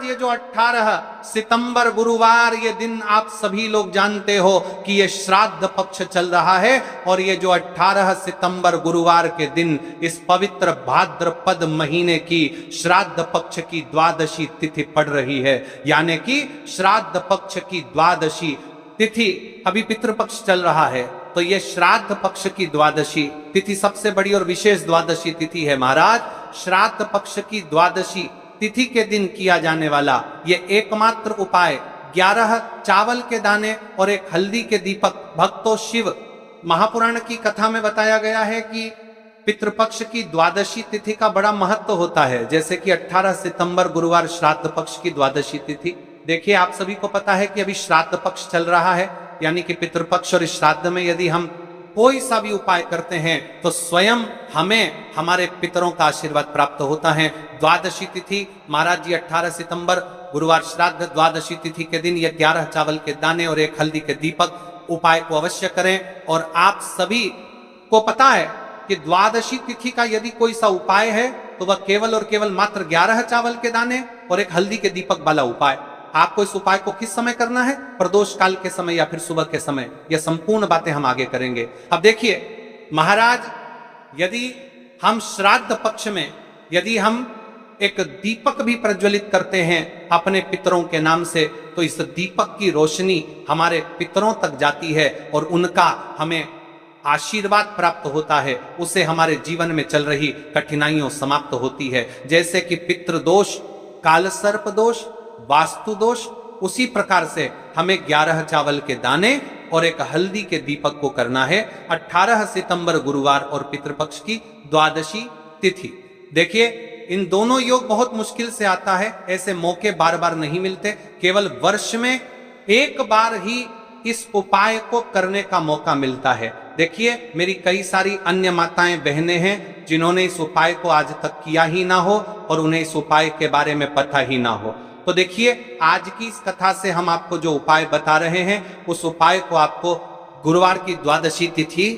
ये जो 18 सितंबर गुरुवार, ये दिन आप सभी लोग जानते हो कि ये श्राद्ध पक्ष चल रहा है। और ये जो 18 सितंबर गुरुवार के दिन इस पवित्र भाद्रपद महीने की श्राद्ध पक्ष की द्वादशी तिथि पड़ रही है। यानी कि श्राद्ध पक्ष की द्वादशी तिथि, अभी पितृपक्ष चल रहा है तो ये श्राद्ध पक्ष की द्वादशी तिथि सबसे बड़ी और विशेष द्वादशी तिथि है महाराज। श्राद्ध पक्ष की द्वादशी तिथि के दिन किया जाने वाला ये एकमात्र उपाय 11 चावल के दाने और एक हल्दी के दीपक। भक्तों, शिव महापुराण की कथा में बताया गया है कि पितृपक्ष की द्वादशी तिथि का बड़ा महत्व होता है। जैसे कि 18 सितंबर गुरुवार श्राद्ध पक्ष की द्वादशी तिथि। देखिए, आप सभी को पता है कि अभी श्राद्ध पक्ष चल रहा है, यानी कि पितृपक्ष और श्राद्ध में यदि हम कोई सा भी उपाय करते हैं तो स्वयं हमें हमारे पितरों का आशीर्वाद प्राप्त होता है। द्वादशी तिथि महाराज जी 18 सितंबर गुरुवार श्राद्ध द्वादशी तिथि के दिन ये 11 चावल के दाने और एक हल्दी के दीपक उपाय को अवश्य करें। और आप सभी को पता है कि द्वादशी तिथि का यदि कोई सा उपाय है तो वह केवल और केवल मात्र 11 चावल के दाने और एक हल्दी के दीपक वाला उपाय। आपको इस उपाय को किस समय करना है? प्रदोष काल के समय या फिर सुबह के समय। यह संपूर्ण बातें हम आगे करेंगे। अब देखिए महाराज, यदि हम श्राद्ध पक्ष में यदि हम एक दीपक भी प्रज्वलित करते हैं अपने पितरों के नाम से, तो इस दीपक की रोशनी हमारे पितरों तक जाती है और उनका हमें आशीर्वाद प्राप्त होता है। उससे हमारे जीवन में चल रही कठिनाइयों समाप्त होती है। जैसे कि पितृदोष, काल सर्प दोष, वास्तु दोष, उसी प्रकार से हमें 11 चावल के दाने और एक हल्दी के दीपक को करना है 18 सितंबर गुरुवार और पितृपक्ष की द्वादशी तिथि। देखिए, इन दोनों योग बहुत मुश्किल से आता है, ऐसे मौके बार बार नहीं मिलते। केवल वर्ष में एक बार ही इस उपाय को करने का मौका मिलता है। देखिए, मेरी कई सारी अन्य माताएं बहनें हैं जिन्होंने इस उपाय को आज तक किया ही ना हो और उन्हें इस उपाय के बारे में पता ही ना हो। तो देखिए, आज की इस कथा से हम आपको जो उपाय बता रहे हैं, उस उपाय को आपको गुरुवार की द्वादशी तिथि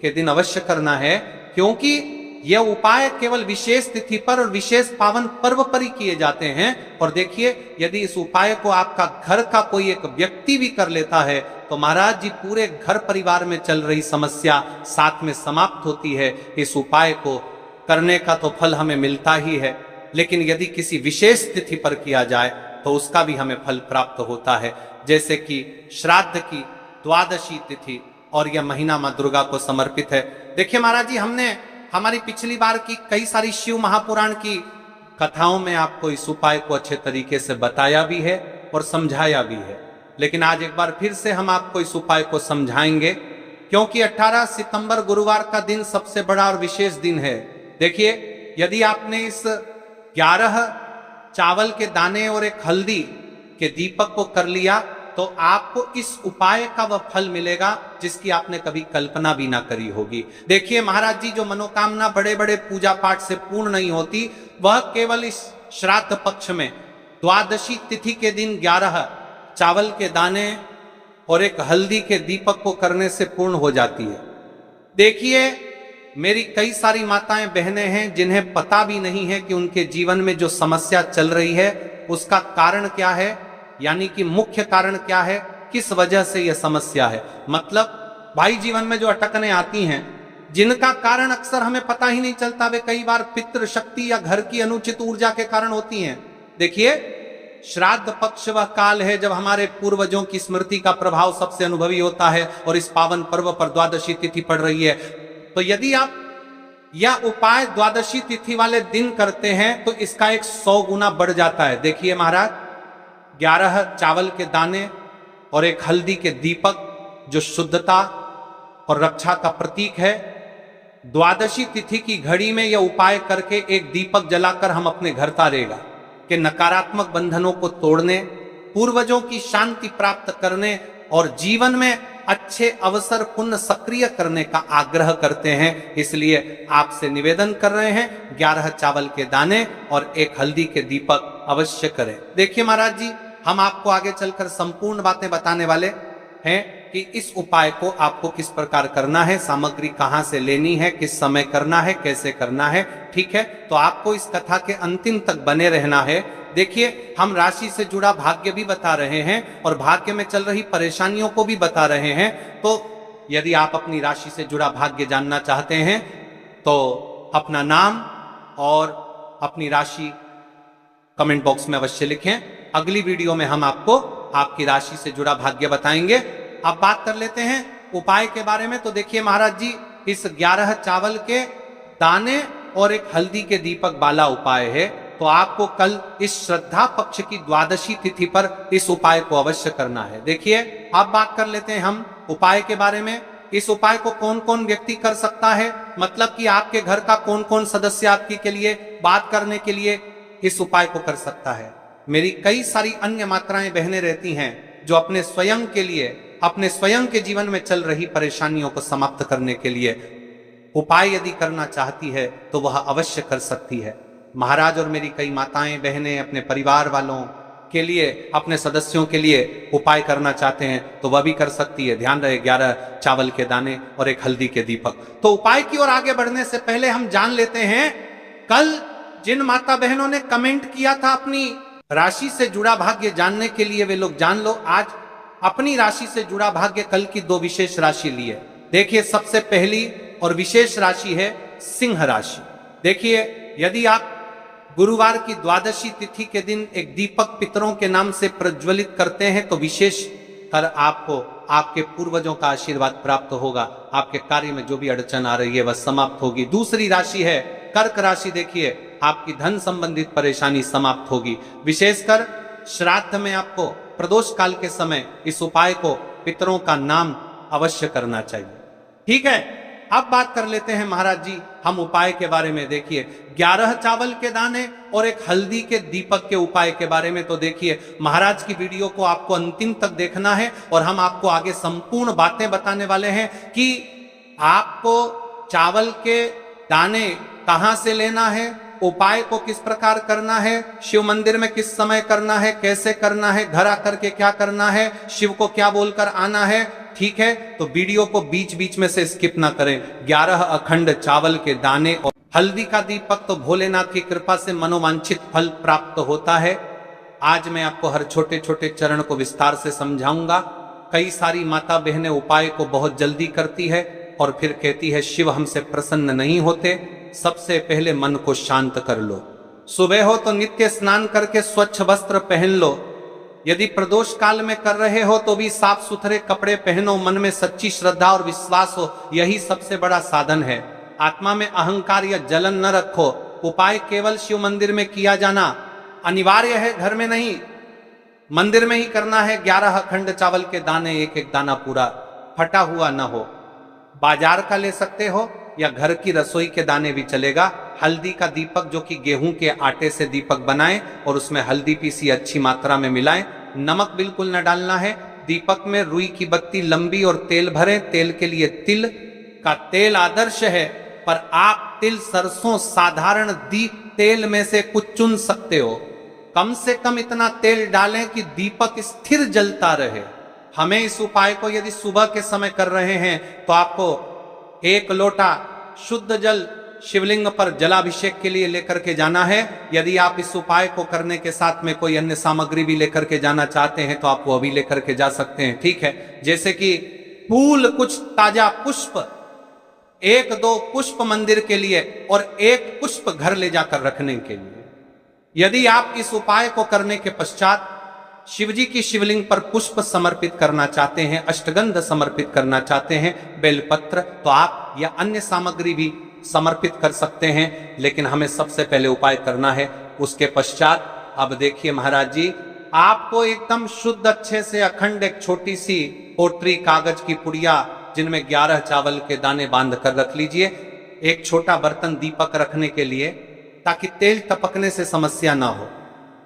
के दिन अवश्य करना है, क्योंकि यह उपाय केवल विशेष तिथि पर और विशेष पावन पर्व पर ही किए जाते हैं। और देखिए, यदि इस उपाय को आपका घर का कोई एक व्यक्ति भी कर लेता है तो महाराज जी पूरे घर परिवार में चल रही समस्या साथ में समाप्त होती है। इस उपाय को करने का तो फल हमें मिलता ही है, लेकिन यदि किसी विशेष तिथि पर किया जाए तो उसका भी हमें फल प्राप्त होता है। जैसे कि श्राद्ध की द्वादशी तिथि, और यह महीना मां दुर्गा को समर्पित है। देखिए महाराज जी, हमने हमारी पिछली बार की कई सारी शिव महापुराण की कथाओं में आपको इस उपाय को अच्छे तरीके से बताया भी है और समझाया भी है, लेकिन आज एक बार फिर से हम आपको इस उपाय को समझाएंगे, क्योंकि 18 सितंबर गुरुवार का दिन सबसे बड़ा और विशेष दिन है। देखिए, यदि आपने इस 11 चावल के दाने और एक हल्दी के दीपक को कर लिया तो आपको इस उपाय का वह फल मिलेगा जिसकी आपने कभी कल्पना भी ना करी होगी। देखिए महाराज जी, जो मनोकामना बड़े बड़े पूजा पाठ से पूर्ण नहीं होती, वह केवल इस श्राद्ध पक्ष में द्वादशी तिथि के दिन 11 चावल के दाने और एक हल्दी के दीपक को करने से पूर्ण हो जाती है। देखिए, मेरी कई सारी माताएं बहनें हैं जिन्हें पता भी नहीं है कि उनके जीवन में जो समस्या चल रही है उसका कारण क्या है, यानी कि मुख्य कारण क्या है, किस वजह से यह समस्या है। मतलब भाई, जीवन में जो अटकने आती हैं जिनका कारण अक्सर हमें पता ही नहीं चलता, वे कई बार पितृ शक्ति या घर की अनुचित ऊर्जा के कारण होती हैं। देखिए, श्राद्ध पक्ष वह काल है जब हमारे पूर्वजों की स्मृति का प्रभाव सबसे अनुभवी होता है और इस पावन पर्व पर द्वादशी तिथि पड़ रही है। तो यदि आप यह उपाय द्वादशी तिथि वाले दिन करते हैं तो इसका 100 गुना बढ़ जाता है। देखिए महाराज, 11 चावल के दाने और एक हल्दी के दीपक जो शुद्धता और रक्षा का प्रतीक है, द्वादशी तिथि की घड़ी में यह उपाय करके एक दीपक जलाकर हम अपने घर तारेगा कि नकारात्मक बंधनों को तोड़ने, पूर्वजों की शांति प्राप्त करने और जीवन में अच्छे अवसर पुण्य सक्रिय करने का आग्रह करते हैं। इसलिए आपसे निवेदन कर रहे हैं, 11 चावल के दाने और एक हल्दी के दीपक अवश्य करें। देखिए महाराज जी, हम आपको आगे चलकर संपूर्ण बातें बताने वाले हैं कि इस उपाय को आपको किस प्रकार करना है, सामग्री कहां से लेनी है, किस समय करना है, कैसे करना है। ठीक है, तो आपको इस कथा के अंतिम तक बने रहना है। देखिए, हम राशि से जुड़ा भाग्य भी बता रहे हैं और भाग्य में चल रही परेशानियों को भी बता रहे हैं। तो यदि आप अपनी राशि से जुड़ा भाग्य जानना चाहते हैं तो अपना नाम और अपनी राशि कमेंट बॉक्स में अवश्य लिखें। अगली वीडियो में हम आपको आपकी राशि से जुड़ा भाग्य बताएंगे। अब बात कर लेते हैं उपाय के बारे में। तो देखिए महाराज जी, इस 11 चावल के दाने और एक हल्दी के दीपक वाला उपाय है। तो आपको कल इस श्रद्धा पक्ष की द्वादशी तिथि पर इस उपाय को अवश्य करना है। देखिए, अब बात कर लेते हैं हम उपाय के बारे में। इस उपाय को कौन कौन व्यक्ति कर सकता है, मतलब कि आपके घर का कौन कौन सदस्य आपकी के लिए बात करने के लिए इस उपाय को कर सकता है। मेरी कई सारी अन्य मात्राएं बहनें रहती हैं जो अपने स्वयं के लिए, अपने स्वयं के जीवन में चल रही परेशानियों को समाप्त करने के लिए उपाय यदि करना चाहती है तो वह अवश्य कर सकती है। महाराज और मेरी कई माताएं बहनें अपने परिवार वालों के लिए, अपने सदस्यों के लिए उपाय करना चाहते हैं तो वह भी कर सकती है। ध्यान रहे, 11 चावल के दाने और एक हल्दी के दीपक। तो उपाय की ओर आगे बढ़ने से पहले हम जान लेते हैं, कल जिन माता बहनों ने कमेंट किया था अपनी राशि से जुड़ा भाग्य जानने के लिए, वे लोग जान लो आज अपनी राशि से जुड़ा भाग्य कल की 2 विशेष राशि लिए। देखिए, सबसे पहली और विशेष राशि है सिंह राशि। देखिए, यदि आप गुरुवार की द्वादशी तिथि के दिन एक दीपक पितरों के नाम से प्रज्वलित करते हैं तो विशेष कर आपको आपके पूर्वजों का आशीर्वाद प्राप्त होगा। आपके कार्य में जो भी अड़चन आ रही है वह समाप्त होगी। दूसरी राशि है कर्क राशि। देखिए, आपकी धन संबंधित परेशानी समाप्त होगी। विशेषकर श्राद्ध में आपको प्रदोष काल के समय इस उपाय को पितरों का नाम अवश्य करना चाहिए। ठीक है, अब बात कर लेते हैं महाराज जी हम उपाय के बारे में। देखिए, 11 चावल के दाने और एक हल्दी के दीपक के उपाय के बारे में। तो देखिए, महाराज की वीडियो को आपको अंतिम तक देखना है और हम आपको आगे संपूर्ण बातें बताने वाले हैं कि आपको चावल के दाने कहां से लेना है, उपाय को किस प्रकार करना है, शिव मंदिर में किस समय करना है, कैसे करना है, घर आकर के क्या करना है, शिव को क्या बोलकर आना है। ठीक है, तो वीडियो को बीच बीच में से स्किप ना करें। 11 अखंड चावल के दाने और हल्दी का दीपक तो भोलेनाथ की कृपा से मनोवांछित फल प्राप्त होता है। आज मैं आपको हर छोटे छोटे चरण को विस्तार से समझाऊंगा। कई सारी माता बहनें उपाय को बहुत जल्दी करती है और फिर कहती है शिव हमसे प्रसन्न नहीं होते। सबसे पहले मन को शांत कर लो। सुबह हो तो नित्य स्नान करके स्वच्छ वस्त्र पहन लो। यदि प्रदोष काल में कर रहे हो तो भी साफ सुथरे कपड़े पहनो। मन में सच्ची श्रद्धा और विश्वास हो, यही सबसे बड़ा साधन है। आत्मा में अहंकार या जलन न रखो। उपाय केवल शिव मंदिर में किया जाना अनिवार्य है, घर में नहीं, मंदिर में ही करना है। 11 अखंड चावल के दाने, एक एक दाना पूरा फटा हुआ न हो। बाजार का ले सकते हो या घर की रसोई के दाने भी चलेगा। हल्दी का दीपक जो कि गेहूं के आटे से दीपक बनाएं और उसमें हल्दी पीसी अच्छी मात्रा में मिलाएं। नमक बिल्कुल न डालना है। दीपक में रुई की बत्ती लंबी और तेल भरें। तेल के लिए तिल का तेल आदर्श है, पर आप तिल, सरसों, साधारण दीप तेल में से कुछ चुन सकते हो। कम से कम इतना तेल डालें कि दीपक स्थिर जलता रहे। हमें इस उपाय को यदि सुबह के समय कर रहे हैं तो आपको 1 लोटा शुद्ध जल शिवलिंग पर जलाभिषेक के लिए लेकर के जाना है। यदि आप इस उपाय को करने के साथ में कोई अन्य सामग्री भी लेकर के जाना चाहते हैं तो आप वो भी लेकर के जा सकते हैं। ठीक है, जैसे कि फूल, कुछ ताजा पुष्प, 1-2 पुष्प मंदिर के लिए और 1 पुष्प घर ले जाकर रखने के लिए। यदि आप इस उपाय को करने के पश्चात शिवजी की शिवलिंग पर पुष्प समर्पित करना चाहते हैं, अष्टगंध समर्पित करना चाहते हैं, बेलपत्र, तो आप या अन्य सामग्री भी समर्पित कर सकते हैं। लेकिन हमें सबसे पहले उपाय करना है। उसके पश्चात अब देखिए महाराज जी, आपको एकदम शुद्ध अच्छे से अखंड एक छोटी सी पोटरी कागज की पुड़िया जिनमें 11 चावल के दाने बांध कर रख लीजिए। एक छोटा बर्तन दीपक रखने के लिए, ताकि तेल टपकने से समस्या ना हो।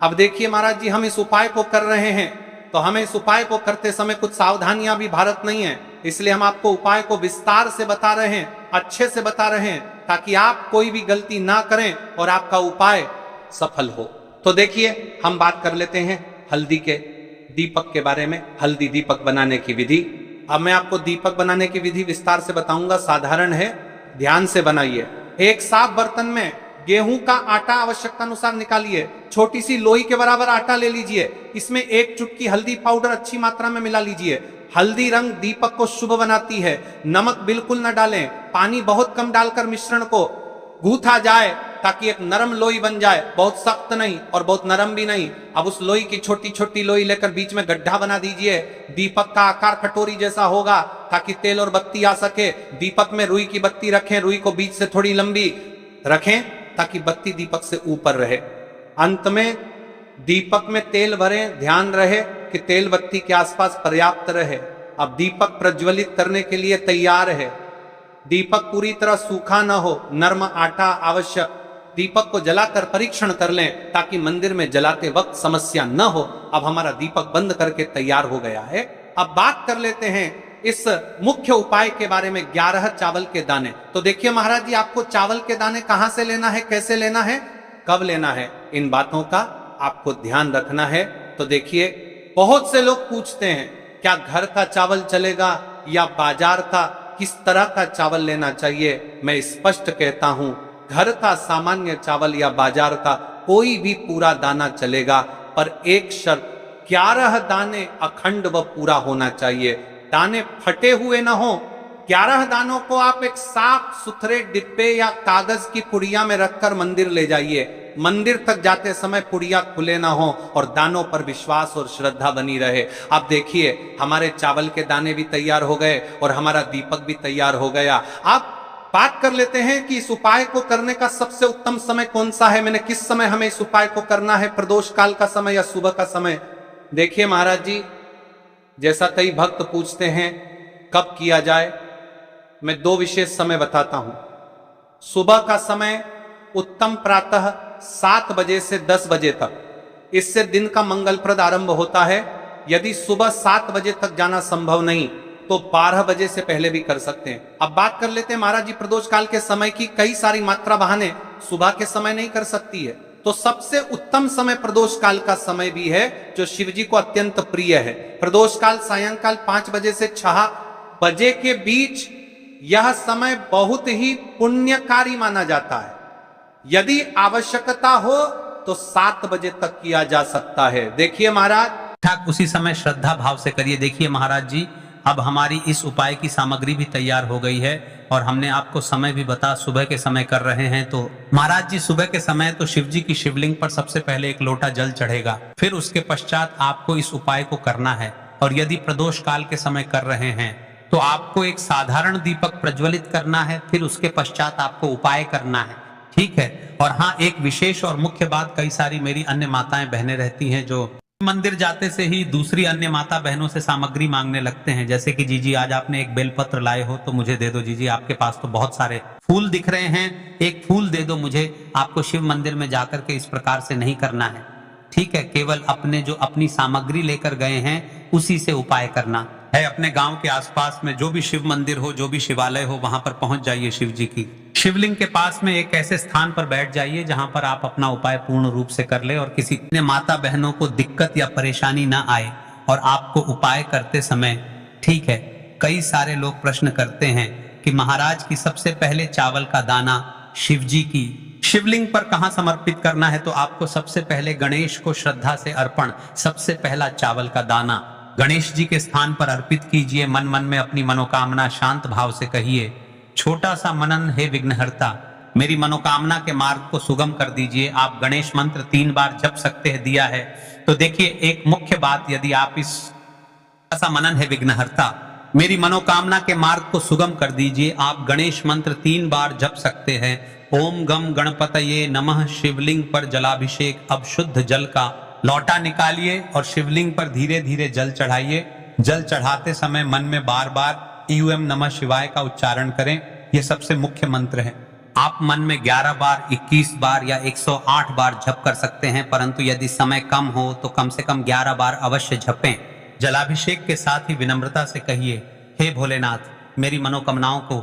अब देखिए महाराज जी, हम इस उपाय को कर रहे हैं तो हमें इस उपाय को करते समय कुछ सावधानियां भी भारत नहीं है। इसलिए हम आपको उपाय को विस्तार से बता रहे हैं, अच्छे से बता रहे हैं, ताकि आप कोई भी गलती ना करें और आपका उपाय सफल हो। तो देखिए, हम बात कर लेते हैं हल्दी के दीपक के बारे में, हल्दी दीपक बनाने की विधि। अब मैं आपको दीपक बनाने की विधि विस्तार से बताऊंगा। साधारण है, ध्यान से बनाइए। एक साफ बर्तन में गेहूं का आटा आवश्यकता अनुसार निकालिए, छोटी सी लोई के बराबर आटा ले लीजिए, इसमें 1 चुटकी हल्दी पाउडर अच्छी मात्रा में मिला लीजिए। हल्दी रंग दीपक को शुभ बनाती है। नमक बिल्कुल न डालें, पानी बहुत कम डालकर मिश्रण को गूथा जाए ताकि एक नरम लोई बन जाए, बहुत सख्त नहीं और बहुत नरम भी नहीं। अब उस लोई की छोटी छोटी लोई लेकर बीच में गड्ढा बना दीजिए। दीपक का आकार कटोरी जैसा होगा ताकि तेल और बत्ती आ सके। दीपक में रुई की बत्ती रखें, रुई को बीच से थोड़ी लंबी रखें ताकि बत्ती दीपक से ऊपर रहे। अंत में दीपक में तेल भरें, ध्यान रहे कि तेल बत्ती के आसपास पर्याप्त रहे। अब दीपक प्रज्वलित करने के लिए तैयार है। दीपक पूरी तरह सूखा न हो, नर्म आटा आवश्यक। दीपक को जलाकर परीक्षण कर लें ताकि मंदिर में जलाते वक्त समस्या न हो। अब हमारा दीपक बंद करके तैयार हो गया है। अब बात कर लेते हैं इस मुख्य उपाय के बारे में, 11 चावल के दाने। तो देखिए महाराज जी, आपको चावल के दाने कहां से लेना है, कैसे लेना है, कब लेना है, इन बातों का आपको ध्यान रखना है। तो देखिए, बहुत से लोग पूछते हैं क्या घर का चावल चलेगा या बाजार का, किस तरह का चावल लेना चाहिए। मैं स्पष्ट कहता हूं, घर का सामान्य चावल या बाजार का कोई भी पूरा दाना चलेगा, पर एक शर्त, 11 दाने अखंड व पूरा होना चाहिए। दाने फटे हुए ना हो। 11 दानों को आप एक साफ सुथरे डिब्बे या कागज की पुड़िया में रखकर मंदिर ले जाइए। मंदिर तक जाते समय पुड़िया खुले ना हो और दानों पर विश्वास और श्रद्धा बनी रहे। आप देखिए, हमारे चावल के दाने भी तैयार हो गए और हमारा दीपक भी तैयार हो गया। आप बात कर लेते हैं कि इस उपाय को करने का सबसे उत्तम समय कौन सा है, मैंने किस समय हमें इस उपाय को करना है, प्रदोष काल का समय या सुबह का समय। देखिए महाराज जी, जैसा कई भक्त पूछते हैं कब किया जाए, मैं 2 विशेष समय बताता हूं। सुबह का समय उत्तम प्रातः 7 बजे से 10 बजे तक, इससे दिन का मंगलप्रद आरंभ होता है। यदि सुबह 7 बजे तक जाना संभव नहीं तो 12 बजे से पहले भी कर सकते हैं। अब बात कर लेते हैं महाराज जी प्रदोष काल के समय की। कई सारी मात्रा बहाने सुबह के समय नहीं कर सकती है, तो सबसे उत्तम समय प्रदोष काल का समय भी है जो शिव जी को अत्यंत प्रिय है। प्रदोष काल सायंकाल 5 बजे से 6 बजे के बीच, यह समय बहुत ही पुण्यकारी माना जाता है। यदि आवश्यकता हो तो 7 बजे तक किया जा सकता है। देखिए महाराज, ठीक उसी समय श्रद्धा भाव से करिए। देखिए महाराज जी, अब हमारी इस उपाय की सामग्री भी तैयार हो गई है और हमने आपको समय भी बता, सुबह के समय कर रहे हैं। तो महाराज जी, सुबह के समय तो शिव जी की शिवलिंग पर सबसे पहले 1 लोटा जल चढ़ेगा, फिर उसके पश्चात आपको इस उपाय को करना है। और यदि प्रदोष काल के समय कर रहे हैं तो आपको एक साधारण दीपक प्रज्वलित करना है, फिर उसके पश्चात आपको उपाय करना है, ठीक है। और हाँ, एक विशेष और मुख्य बात, कई सारी मेरी अन्य माताएं बहनें रहती हैं जो मंदिर जाते से ही दूसरी अन्य माता बहनों से सामग्री मांगने लगते हैं, जैसे कि जीजी आज आपने एक बेलपत्र लाए हो तो मुझे दे दो। जीजी आपके पास तो बहुत सारे फूल दिख रहे हैं, एक फूल दे दो मुझे। आपको शिव मंदिर में जाकर के इस प्रकार से नहीं करना है, ठीक है। केवल अपने जो अपनी सामग्री लेकर गए हैं उसी से उपाय करना है। अपने गांव के आसपास में जो भी शिव मंदिर हो, जो भी शिवालय हो, वहां पर पहुंच जाइए। शिव जी की शिवलिंग के पास में एक ऐसे स्थान पर बैठ जाइए जहां पर आप अपना उपाय पूर्ण रूप से कर ले और किसी ने माता बहनों को दिक्कत या परेशानी ना आए। और आपको उपाय करते समय, ठीक है, कई सारे लोग प्रश्न करते हैं कि महाराज की सबसे पहले चावल का दाना शिव जी की शिवलिंग पर कहां समर्पित करना है। तो आपको सबसे पहले गणेश को श्रद्धा से अर्पण, सबसे पहला चावल का दाना गणेश जी के स्थान पर अर्पित कीजिए। मन मन में अपनी मनोकामना शांत भाव से कहिए, छोटा सा मनन हे विघ्नहर्ता, मेरी मनोकामना के मार्ग को सुगम कर दीजिए। आप गणेश मंत्र 3 बार जप सकते हैं, दिया है। तो देखिए, एक मुख्य बात, यदि आप इस ऐसा मनन है विघ्नहर्ता, मेरी मनोकामना के मार्ग को सुगम कर दीजिए, आप गणेश मंत्र 3 बार जप सकते हैं। ओम गम गणपतये नमः। शिवलिंग पर जलाभिषेक। अब शुद्ध जल का लौटा निकालिए और शिवलिंग पर धीरे धीरे जल चढ़ाइए। जल चढ़ाते समय मन में बार बार ईम नमः शिवाय का उच्चारण करें। यह सबसे मुख्य मंत्र है। आप मन में 11 बार, 21 बार या 108 बार जप कर सकते हैं, परंतु यदि समय कम हो तो कम से कम 11 बार अवश्य जपें। जलाभिषेक के साथ ही विनम्रता से कहिए, हे भोलेनाथ, मेरी मनोकामनाओं को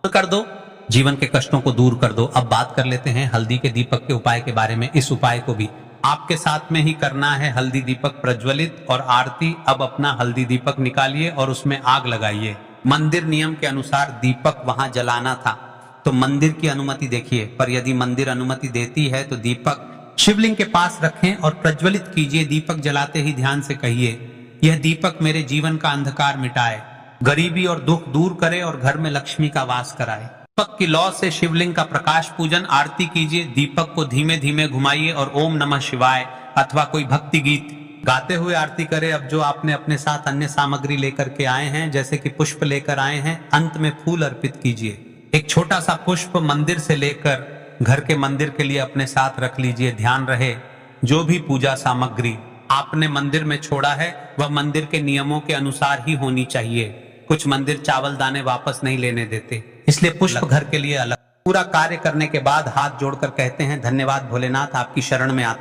कर दो, जीवन के कष्टों को दूर कर दो। अब बात कर लेते हैं हल्दी के दीपक के उपाय के बारे में। इस उपाय को भी आपके साथ में ही करना है। हल्दी दीपक प्रज्वलित और आरती। अब अपना हल्दी दीपक निकालिए और उसमें आग लगाइए। मंदिर नियम के अनुसार दीपक वहां जलाना था, तो मंदिर की अनुमति देखिए। पर यदि मंदिर अनुमति देती है तो दीपक शिवलिंग के पास रखें और प्रज्वलित कीजिए। दीपक जलाते ही ध्यान से कहिए, यह दीपक मेरे जीवन का अंधकार मिटाए, गरीबी और दुख दूर करे और घर में लक्ष्मी का वास कराए। दीपक की लौ से शिवलिंग का प्रकाश पूजन आरती कीजिए। दीपक को धीमे धीमे घुमाइए और ओम नमः शिवाय अथवा कोई भक्ति गीत गाते हुए आरती करें। अब जो आपने अपने साथ अन्य सामग्री लेकर के आए हैं, जैसे कि पुष्प लेकर आए हैं, अंत में फूल अर्पित कीजिए। एक छोटा सा पुष्प मंदिर से लेकर घर के मंदिर के लिए अपने साथ रख लीजिए। ध्यान रहे, जो भी पूजा सामग्री आपने मंदिर में छोड़ा है वह मंदिर के नियमों के अनुसार ही होनी चाहिए। कुछ मंदिर चावल दाने वापस नहीं लेने देते, इसलिए पुष्प घर के लिए अलग। पूरा कार्य करने के बाद हाथ जोड़कर कहते हैं, धन्यवाद भोलेनाथ, आपकी शरण में आता